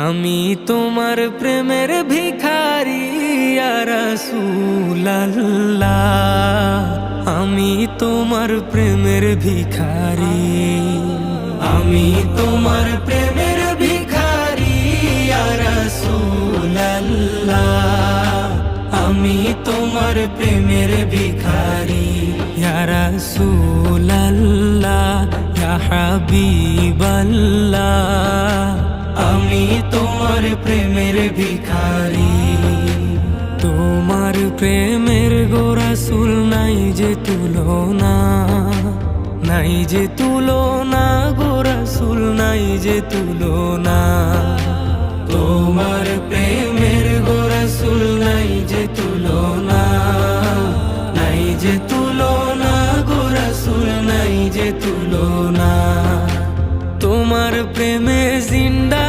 আমি তোমার প্রেমের ভিখারি ইয়া রাসূলুল্লাহ, আমি তোমার প্রেমের ভিখারি, আমি তোমার প্রেমের ভিখারি ইয়া রাসূলুল্লাহ, আমি তোমার প্রেমের ভিখারি ইয়া রাসূলুল্লাহ, ইয়া হাবিবাল্লাহ, আমি তোমার প্রেমের ভিখারি। তোমার প্রেমের গো রাসূল নাই যে তুলনা, নাই যে তুলনা গো রাসূল নাই যে তুলনা। তোমার প্রেমের গো রাসূল নাই যে তুলনা, নাই যে তুলনা গো রাসূল নাই যে তুলনা। তোমার প্রেমে জিন্দা